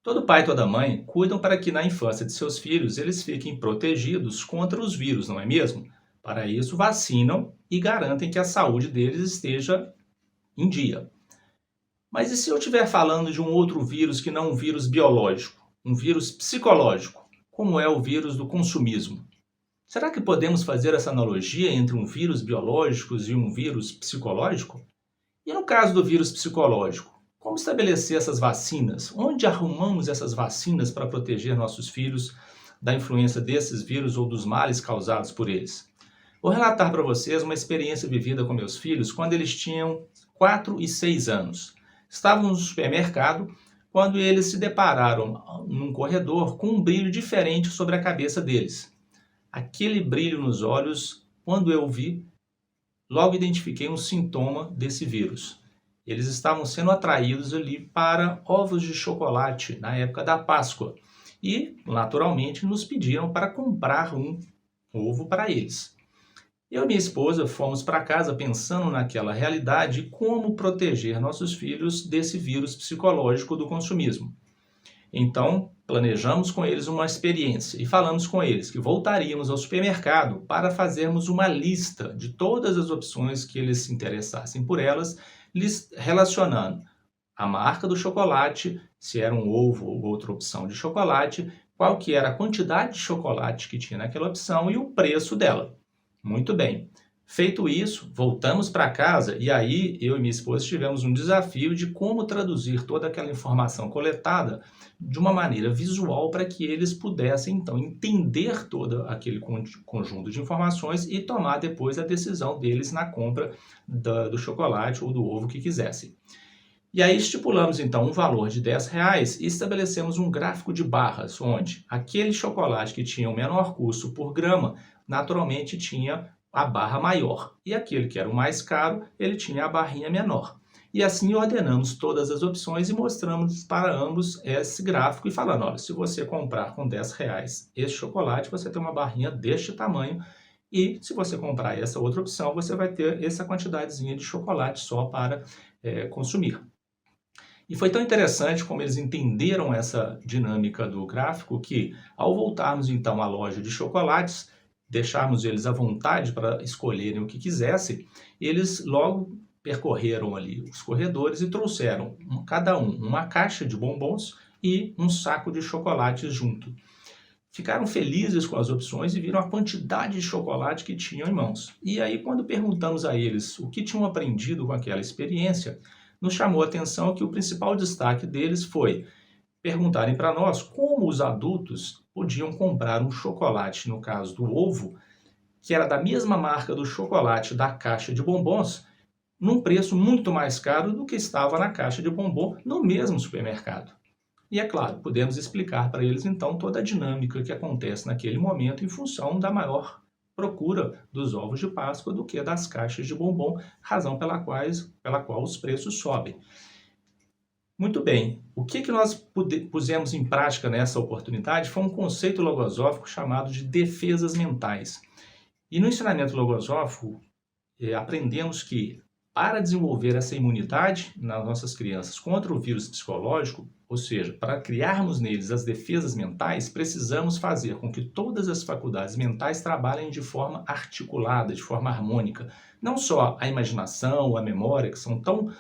Todo pai e toda mãe cuidam para que na infância de seus filhos eles fiquem protegidos contra os vírus, não é mesmo? Para isso, vacinam e garantem que a saúde deles esteja em dia. Mas e se eu estiver falando de um outro vírus que não um vírus biológico, um vírus psicológico, como é o vírus do consumismo? Será que podemos fazer essa analogia entre um vírus biológico e um vírus psicológico? E no caso do vírus psicológico, como estabelecer essas vacinas? Onde arrumamos essas vacinas para proteger nossos filhos da influência desses vírus ou dos males causados por eles? Vou relatar para vocês uma experiência vivida com meus filhos quando eles tinham 4 e 6 anos. Estávamos no supermercado quando eles se depararam num corredor com um brilho diferente sobre a cabeça deles. Aquele brilho nos olhos, quando eu vi, logo identifiquei um sintoma desse vírus. Eles estavam sendo atraídos ali para ovos de chocolate na época da Páscoa e, naturalmente, nos pediram para comprar um ovo para eles. Eu e minha esposa fomos para casa pensando naquela realidade e como proteger nossos filhos desse vírus psicológico do consumismo. Então, planejamos com eles uma experiência e falamos com eles que voltaríamos ao supermercado para fazermos uma lista de todas as opções que eles se interessassem por elas, relacionando a marca do chocolate, se era um ovo ou outra opção de chocolate, qual que era a quantidade de chocolate que tinha naquela opção e o preço dela. Muito bem. Feito isso, voltamos para casa e aí eu e minha esposa tivemos um desafio de como traduzir toda aquela informação coletada de uma maneira visual para que eles pudessem, então, entender todo aquele conjunto de informações e tomar depois a decisão deles na compra do chocolate ou do ovo que quisessem. E aí estipulamos, então, um valor de R$ 10 e estabelecemos um gráfico de barras, onde aquele chocolate que tinha o menor custo por grama, naturalmente tinha a barra maior. E aquele que era o mais caro, ele tinha a barrinha menor. E assim ordenamos todas as opções e mostramos para ambos esse gráfico e falando, olha, se você comprar com R$ 10 esse chocolate, você tem uma barrinha deste tamanho e se você comprar essa outra opção, você vai ter essa quantidadezinha de chocolate só para consumir. E foi tão interessante como eles entenderam essa dinâmica do gráfico que, ao voltarmos então à loja de chocolates, deixarmos eles à vontade para escolherem o que quisessem, eles logo percorreram ali os corredores e trouxeram cada um uma caixa de bombons e um saco de chocolates junto. Ficaram felizes com as opções e viram a quantidade de chocolate que tinham em mãos. E aí, quando perguntamos a eles o que tinham aprendido com aquela experiência, nos chamou a atenção que o principal destaque deles foi perguntarem para nós como os adultos podiam comprar um chocolate, no caso do ovo, que era da mesma marca do chocolate da caixa de bombons, num preço muito mais caro do que estava na caixa de bombom no mesmo supermercado. E é claro, podemos explicar para eles então toda a dinâmica que acontece naquele momento em função da maior procura dos ovos de Páscoa do que das caixas de bombom, razão pela qual os preços sobem. Muito bem, o que nós pusemos em prática nessa oportunidade foi um conceito logosófico chamado de defesas mentais. E no ensinamento logosófico, aprendemos que para desenvolver essa imunidade nas nossas crianças contra o vírus psicológico, ou seja, para criarmos neles as defesas mentais, precisamos fazer com que todas as faculdades mentais trabalhem de forma articulada, de forma harmônica. Não só a imaginação, a memória, que são tão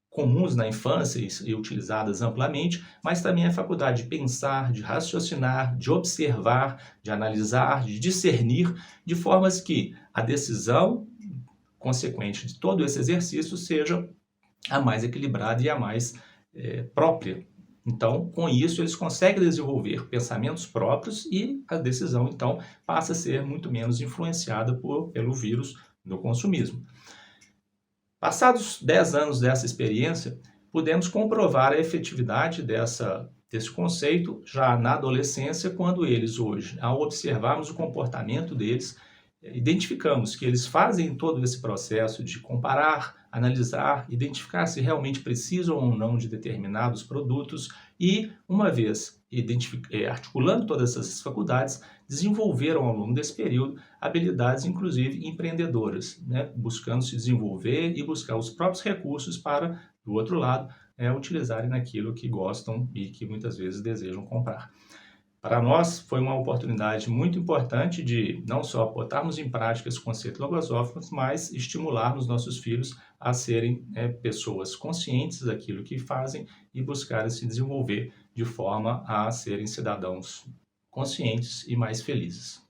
comuns na infância e utilizadas amplamente, mas também a faculdade de pensar, de raciocinar, de observar, de analisar, de discernir, de formas que a decisão consequente de todo esse exercício seja a mais equilibrada e a mais própria. Então, com isso, eles conseguem desenvolver pensamentos próprios e a decisão, então, passa a ser muito menos influenciada pelo vírus do consumismo. Passados 10 anos dessa experiência, pudemos comprovar a efetividade desse conceito já na adolescência, quando eles hoje, ao observarmos o comportamento deles, identificamos que eles fazem todo esse processo de comparar, analisar, identificar se realmente precisam ou não de determinados produtos e, uma vez articulando todas essas faculdades, desenvolveram ao longo desse período habilidades, inclusive empreendedoras, né? Buscando se desenvolver e buscar os próprios recursos para, do outro lado, utilizarem naquilo que gostam e que muitas vezes desejam comprar. Para nós, foi uma oportunidade muito importante de não só botarmos em prática esse conceito logosóficos, mas estimularmos nossos filhos a serem pessoas conscientes daquilo que fazem e buscarem se desenvolver de forma a serem cidadãos conscientes e mais felizes.